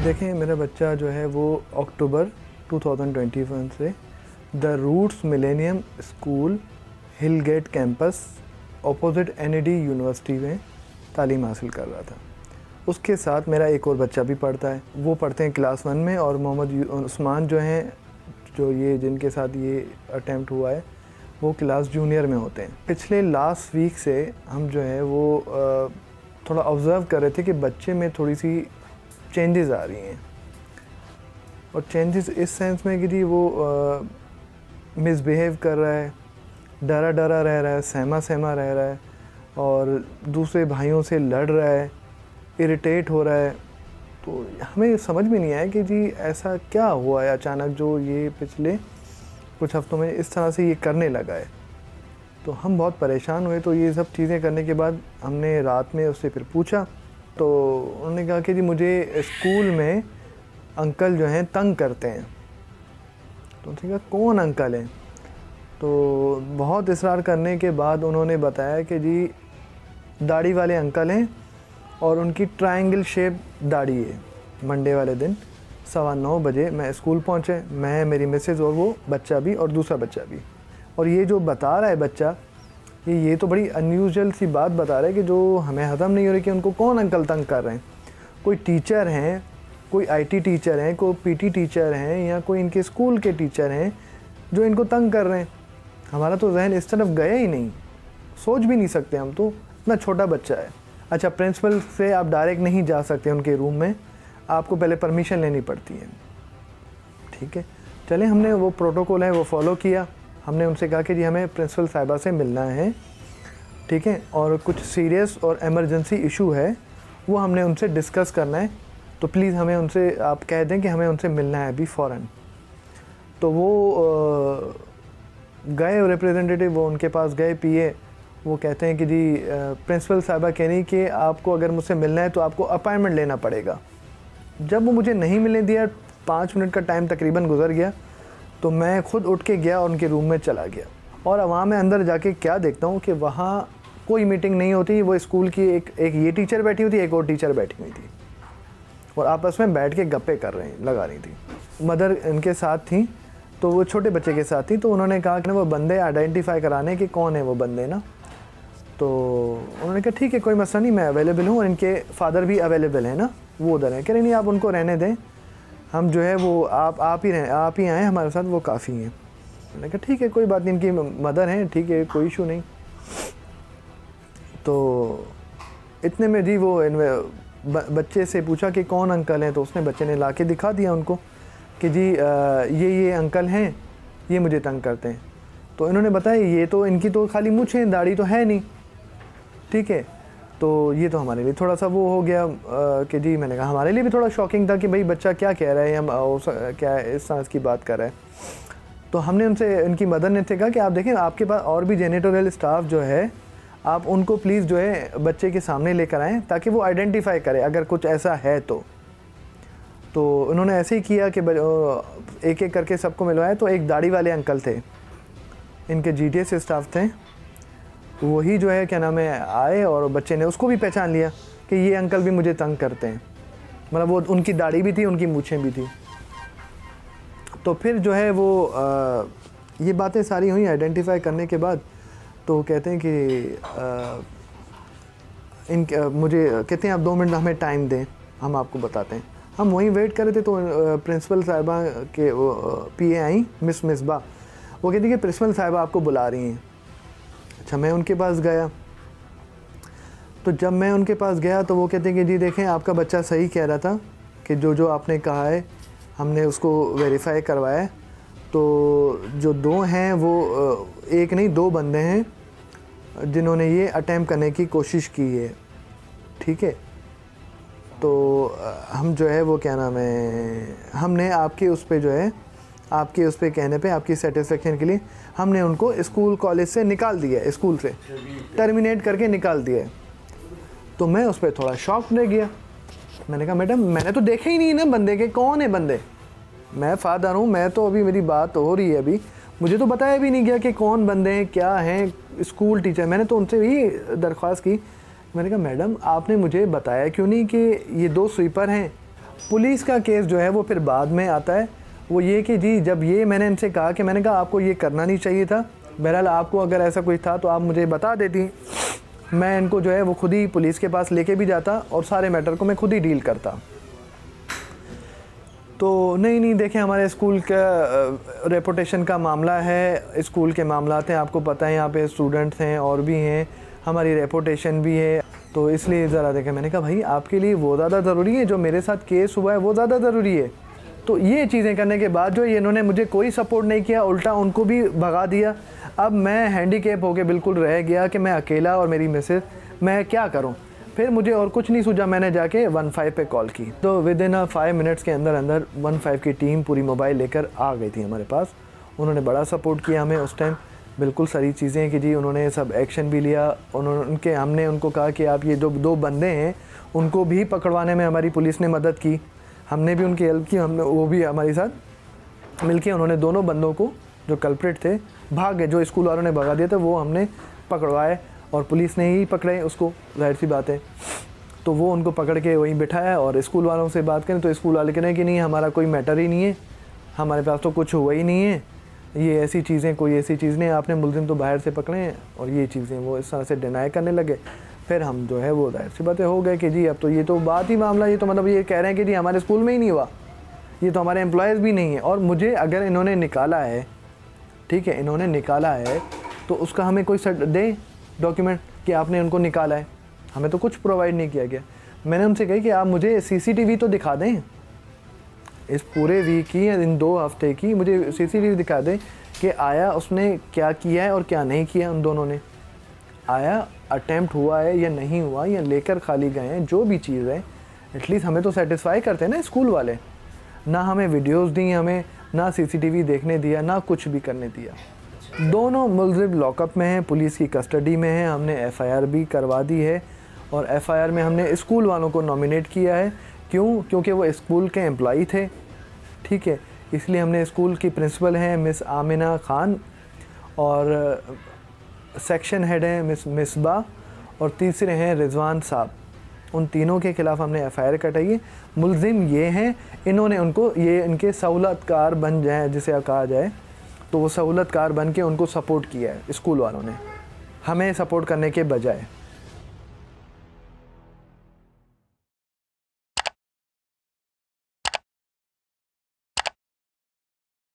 देखें, मेरा बच्चा जो है वो अक्टूबर 2021 से the Roots Millennium School Hillgate campus opposite NED University में तालीम हासिल कर रहा था। उसके साथ मेरा एक और बच्चा भी पढ़ता है, वो पढ़ते हैं क्लास 1 में, और मोहम्मद उस्मान जो हैं, जो ये जिनके साथ ये अटैम्प्ट हुआ है, वो क्लास जूनियर में होते हैं। पिछले लास्ट वीक से हम जो है वो थोड़ा ऑब्ज़र्व कर रहे थे कि बच्चे में थोड़ी सी चेंजेस आ रही हैं, और चेंजेस इस सेंस में कि जी वो मिसबिहेव कर रहा है, डरा डरा रह रहा है, सहमा सहमा रह रहा है, और दूसरे भाइयों से लड़ रहा है, इरिटेट हो रहा है। तो हमें समझ में नहीं आया कि जी ऐसा क्या हुआ है अचानक जो ये पिछले कुछ हफ्तों में इस तरह से ये करने लगा है। तो हम बहुत परेशान हुए। तो ये सब चीज़ें करने के बाद हमने रात में उससे फिर पूछा, तो उन्होंने कहा कि जी मुझे स्कूल में अंकल जो हैं तंग करते हैं। तो उन्होंने कहा कौन अंकल हैं? तो बहुत इसरार करने के बाद उन्होंने बताया कि जी दाढ़ी वाले अंकल हैं, और उनकी ट्रायंगल शेप दाढ़ी है। मंडे वाले दिन 9:15 बजे मैं स्कूल पहुँचे, मैं, मेरी मिसेज़ और वो बच्चा भी और दूसरा बच्चा भी। और ये जो बता रहा है बच्चा, ये तो बड़ी अनयूजुअल सी बात बता रहा है कि जो हमें हज़म नहीं हो रही कि उनको कौन अंकल तंग कर रहे हैं। कोई टीचर हैं, कोई आईटी टीचर हैं, कोई पीटी टीचर हैं, या कोई इनके स्कूल के टीचर हैं जो इनको तंग कर रहे हैं। हमारा तो जहन इस तरफ गया ही नहीं, सोच भी नहीं सकते हम, तो इतना छोटा बच्चा है। अच्छा, प्रिंसिपल से आप डायरेक्ट नहीं जा सकते उनके रूम में, आपको पहले परमिशन लेनी पड़ती है। ठीक है, चले, हमने वो प्रोटोकॉल है वो फॉलो किया। हमने उनसे कहा कि जी हमें प्रिंसिपल साहिबा से मिलना है, ठीक है, और कुछ सीरियस और इमरजेंसी इशू है, वो हमने उनसे डिस्कस करना है, तो प्लीज़ हमें उनसे आप कह दें कि हमें उनसे मिलना है अभी फ़ौरन। तो वो गए रिप्रेजेंटेटिव, वो उनके पास गए, पीए, वो कहते हैं कि जी प्रिंसिपल साहिबा कह रही कि आपको अगर मुझसे मिलना है तो आपको अपॉइंटमेंट लेना पड़ेगा। जब वो मुझे नहीं मिलने दिया, 5 मिनट का टाइम तकरीबन गुजर गया, तो मैं खुद उठ के गया और उनके रूम में चला गया। और वहाँ मैं अंदर जाके क्या देखता हूँ कि वहाँ कोई मीटिंग नहीं होती। वो स्कूल की एक ये टीचर बैठी हुई थी, एक और टीचर बैठी हुई थी, और आपस में बैठ के गप्पे लगा रही थी। मदर इनके साथ थी, तो वो छोटे बच्चे के साथ थी। तो उन्होंने कहा कि वो बंदे आइडेंटिफाई कराने कि कौन है वो बंदे ना। तो उन्होंने कहा ठीक है, कोई मसला नहीं, मैं अवेलेबल हूँ, और इनके फादर भी अवेलेबल हैं ना, वो उधर हैं। कह रहे नहीं, आप उनको रहने दें, हम जो है वो आप ही आएँ हमारे साथ, वो काफ़ी हैं। मैंने कहा ठीक है, कोई बात नहीं, इनकी मदर हैं, ठीक है, कोई इशू नहीं। तो इतने में जी वो बच्चे से पूछा कि कौन अंकल हैं, तो उसने बच्चे ने ला के दिखा दिया उनको कि जी ये अंकल हैं, ये मुझे तंग करते हैं। तो इन्होंने बताया ये तो इनकी तो खाली मूंछ है, दाढ़ी तो है नहीं, ठीक है। तो ये तो हमारे लिए थोड़ा सा वो हो गया कि जी, मैंने कहा हमारे लिए भी थोड़ा शॉकिंग था कि भाई बच्चा क्या कह रहा है, हम क्या इस तरह की बात कर रहा है। तो हमने उनसे, इनकी मदर ने कहा कि आप देखें, आपके पास और भी जेनिटोरियल स्टाफ जो है, आप उनको प्लीज़ जो है बच्चे के सामने लेकर आएँ, ताकि वो आइडेंटिफाई करे अगर कुछ ऐसा है तो उन्होंने ऐसे ही किया कि एक एक करके सबको मिलवाया। तो एक दाढ़ी वाले अंकल थे, इनके जीटीएस स्टाफ थे, वही जो है क्या नाम है आए, और बच्चे ने उसको भी पहचान लिया कि ये अंकल भी मुझे तंग करते हैं। मतलब वो, उनकी दाढ़ी भी थी, उनकी मूछें भी थी। तो फिर जो है वो ये बातें सारी हुई आइडेंटिफाई करने के बाद। तो कहते हैं कि मुझे कहते हैं आप 2 मिनट हमें टाइम दें, हम आपको बताते हैं। हम वहीं वेट कर रहे थे, तो प्रिंसिपल साहिबा के पीए आई, मिस मिसबा, वो कहती कि प्रिंसिपल साहिबा आपको बुला रही हैं। अच्छा, मैं उनके पास गया। तो जब मैं उनके पास गया तो वो कहते हैं कि जी देखें, आपका बच्चा सही कह रहा था कि जो आपने कहा है हमने उसको वेरीफाई करवाया। तो जो 2 हैं वो एक नहीं 2 बंदे हैं जिन्होंने ये अटैम्प्ट करने की कोशिश की है, ठीक है। तो हम जो है वो क्या नाम है, हमने आपके उस पर जो है, आपके उस पर कहने पे, आपकी सेटिस्फेक्शन के लिए हमने उनको स्कूल कॉलेज से निकाल दिया, स्कूल से टर्मिनेट करके निकाल दिया। तो मैं उस पर थोड़ा शॉक रह गया। मैंने कहा मैडम, मैंने तो देखे ही नहीं ना बंदे के, कौन है बंदे? मैं फादर हूँ, मैं तो अभी मेरी बात हो रही है, अभी मुझे तो बताया भी नहीं गया कि कौन बंदे हैं, क्या हैं, स्कूल टीचर। मैंने तो उनसे भी दरख्वास्त की, मैंने कहा मैडम आपने मुझे बताया क्यों नहीं कि ये 2 स्वीपर हैं पुलिस का केस जो है वो फिर बाद में आता है। वो ये कि जी जब ये मैंने इनसे कहा कि मैंने कहा आपको ये करना नहीं चाहिए था, बहरहाल आपको अगर ऐसा कुछ था तो आप मुझे बता देती, मैं इनको जो है वो खुद ही पुलिस के पास लेके भी जाता और सारे मैटर को मैं खुद ही डील करता। तो नहीं देखें, हमारे स्कूल का रेपुटेशन का मामला है, स्कूल के मामलात हैं, आपको पता है यहाँ पे स्टूडेंट्स हैं और भी हैं, हमारी रेपुटेशन भी है, तो इसलिए ज़रा देखें। मैंने कहा भाई आपके लिए वो ज़्यादा ज़रूरी है, जो मेरे साथ केस हुआ है वो ज़्यादा ज़रूरी है। तो ये चीज़ें करने के बाद जो इन्होंने मुझे कोई सपोर्ट नहीं किया, उल्टा उनको भी भगा दिया। अब मैं हैंडीकैप होके बिल्कुल रह गया कि मैं अकेला और मेरी मिसेस, मैं क्या करूं। फिर मुझे और कुछ नहीं सूझा, मैंने जाके 15 पे कॉल की। तो विद इन 5 मिनट्स के अंदर अंदर 15 की टीम पूरी मोबाइल लेकर आ गई थी हमारे पास। उन्होंने बड़ा सपोर्ट किया हमें उस टाइम, बिल्कुल सारी चीज़ें कि जी उन्होंने सब एक्शन भी लिया। हमने उनको कहा कि आप ये जो 2 बंदे हैं उनको भी पकड़वाने में हमारी पुलिस ने मदद की, हमने भी उनकी हेल्प की, हमने वो भी हमारे साथ मिलके उन्होंने दोनों बंदों को जो कल्प्रिट थे भाग गए, जो स्कूल वालों ने भगा दिया था, वो हमने पकड़वाए और पुलिस ने ही पकड़े उसको, जाहिर सी बात है। तो वो उनको पकड़ के वहीं बिठाया और स्कूल वालों से बात करें तो स्कूल वाले कह रहे हैं कि नहीं हमारा कोई मैटर ही नहीं है, हमारे पास तो कुछ हुआ ही नहीं है, ये ऐसी चीज़ें, कोई ऐसी चीज़ नहीं, आपने मुलजिम तो बाहर से पकड़े हैं और ये चीज़ें, वो इस तरह से डिनाई करने लगे। फिर हम जो है वो जाहिर सी बातें हो गए कि जी अब तो ये तो बात ही मामला, ये तो मतलब ये कह रहे हैं कि जी हमारे स्कूल में ही नहीं हुआ, ये तो हमारे एम्प्लॉयज़ भी नहीं है। और मुझे अगर इन्होंने निकाला है, ठीक है, इन्होंने निकाला है तो उसका हमें कोई दे डॉक्यूमेंट कि आपने उनको निकाला है। हमें तो कुछ प्रोवाइड नहीं किया गया। मैंने उनसे कही कि आप मुझे सीसीटीवी तो दिखा दें, इस पूरे वीक की या इन 2 हफ्ते की मुझे सीसीटीवी दिखा दें कि आया उसने क्या किया है और क्या नहीं किया, उन दोनों ने आया, अटैम्प्ट हुआ है या नहीं हुआ, या लेकर खाली गए हैं, जो भी चीज़ है एटलीस्ट हमें तो सेटिस्फाई करते हैं ना स्कूल वाले। ना हमें वीडियोस दी हमें, ना सीसीटीवी देखने दिया, ना कुछ भी करने दिया। दोनों मुलजिम लॉकअप में हैं, पुलिस की कस्टडी में हैं। हमने एफआईआर भी करवा दी है और एफआईआर में हमने स्कूल वालों को नॉमिनेट किया है। क्यों? क्योंकि वो स्कूल के एम्प्लॉई थे, ठीक है, इसलिए हमने स्कूल की प्रिंसिपल हैं मिस आमिना खान और सेक्शन हेड हैं मिस मिसबा और तीसरे हैं रिजवान साहब। उन तीनों के ख़िलाफ़ हमने एफआईआर कटाई है। मुलजिम ये हैं, इन्होंने उनको ये इनके सहूलतकार बन जाए, जिसे कहा जाए, तो वो सहूलतकार बन के उनको सपोर्ट किया है स्कूल वालों ने, हमें सपोर्ट करने के बजाय।